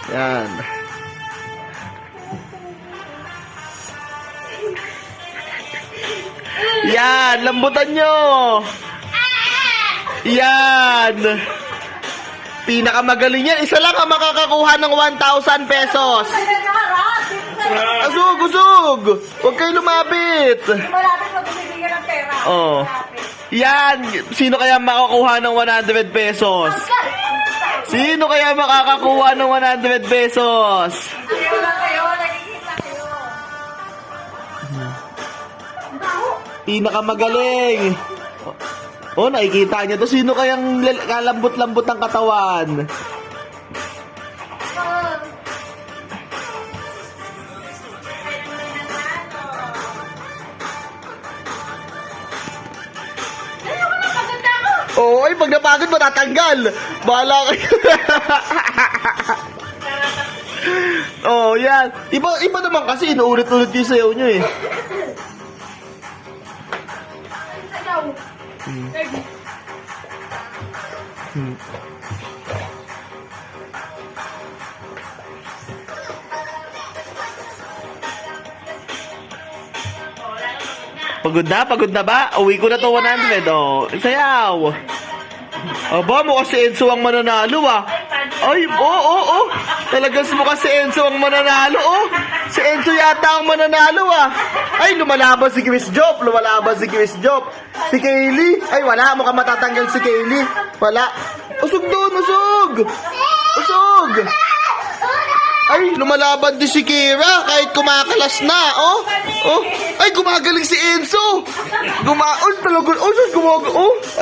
Yan. Yan, lambutan nyo. Yan. Pinakamagaling yan. Isa lang ang makakakuha ng 1,000 pesos. Usog, usog. Huwag kayo lumapit. Malapit na bumibigyan ng pera. Oh. Yan. Sino kaya makakuha ng 100 pesos? Sino kaya makakakuha ng 100 pesos? Ayaw lang kayo, nagkikita kayo. Pinakamagaling. Oh, nakikita niyo to. Sino kayang kalambot-lambot ang katawan? Oo, ay pag napagod matatanggal. Bahala kayo. Oh, yan. Iba naman kasi inuulit-ulit yung sayaw nyo eh. Pagod na ba? Uwi ko na to 100. Oh, sayaw. Aba, mukha si Enzo ang mananalo ah. Ay, oo. Talagang mukha si Enzo ang mananalo oh. Si Enzo yata ang mananalo ah. Ay, lumalaban si Chris Job. Si Kaylee. Ay, wala. Mukhang matatanggal si Kaylee. Wala. Usog doon, usog. Ay, lumalaban din si Kira kahit kumakalas na, oh. Ay, gumagaling si Enzo.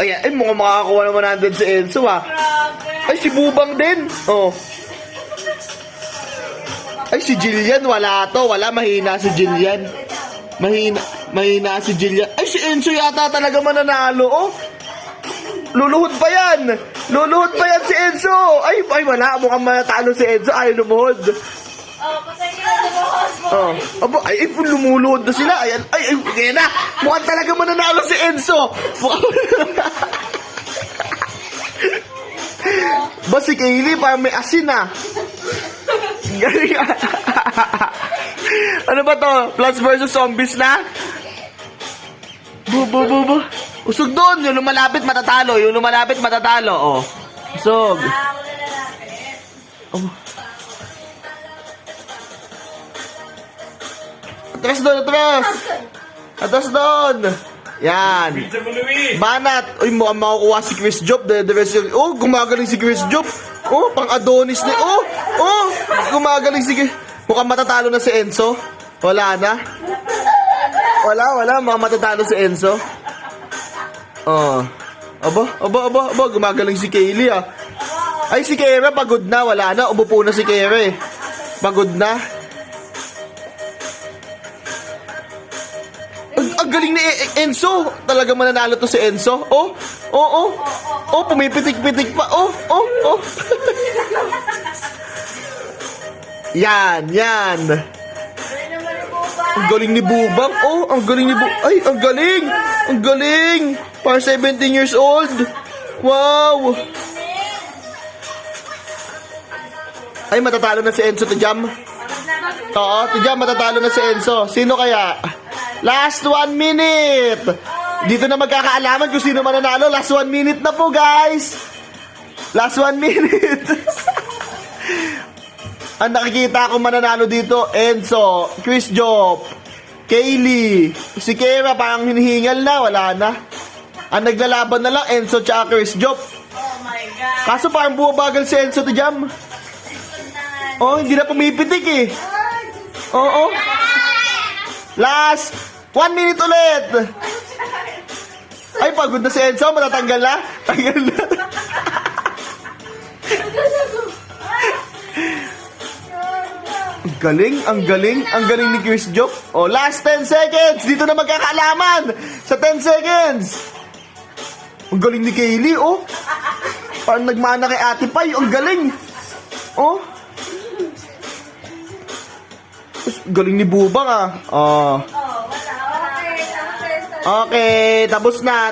Ay, mukhang makakakuha naman nandun si Enzo, ha. Ay, si Bubang din. Oh. Ay, si Jillian, wala to. Wala, mahina si Jillian. Mahina si Jillian. Ay, si Enzo yata talaga mananalo, oh. Luluhod pa yan si Enzo. Ay, wala. Mukhang matalo si Enzo. Ay, lumuhod. Patay ka na lumuhod mo. Abo, ay, lumuluhod na sila. Ayan, kaya na. Mukhang talaga mananalo si Enzo. Ba, si Kaylee, parang may asin, ah. Galing, ano ba to? Plants vs. Zombies na? Bu. Usog doon. Yung lumalapit, matatalo. Oh. Usog. Oh. Atras doon. Yan. Banat. Uy, mukhang makukuha si Chris Job. Oh, gumagaling si Chris Job. Oh, pang Adonis na. Oh, gumagaling si Chris. Mukhang matatalo na si Enzo. Wala na. Wala. Mukhang matatalo si Enzo. Oh. Aba. Gumagaling si Kaylee, ah. Ay, si Kera, pagod na. Wala na. Umupo na si Kera, eh. Pagod na. Ang galing ni Enzo. Talaga mananalo to si Enzo. Oh. Pumipitik-pitik pa. Oh. Yan. Ang galing ni Bubang. Oh, ang galing ni Bubang. Ay, ang galing. Para 17 years old. Wow. Ay, matatalo na si Enzo, Tijam. Oo, Tijam, matatalo na si Enzo. Sino kaya? Last 1 minute. Dito na magkakaalaman kung sino mananalo. Last 1 minute na po, guys. Last 1 minute. Ang nakikita ko mananalo dito, Enzo, Chris Job, Kaylee, si Kera parang hinihingal na, wala na. Ang naglalaban na lang, Enzo tsaka Chris Job. Oh my God. Kaso parang bumabagal si Enzo, Tijam. Oh, hindi na pumipitik eh. Oo. Last 1 minute ulit. Ay, pagod na si Enzo, matatanggal na. Tanggal na. Ang galing ni Chris Job. Oh, last 10 seconds. Dito na magkakaalaman. Sa 10 seconds. Ang galing ni Kaylee, oh. Parang nagmana kay Ate Pai. Ang galing. Oh. Galing ni Bubang, ah. Oh. Wala. Okay, tapos na.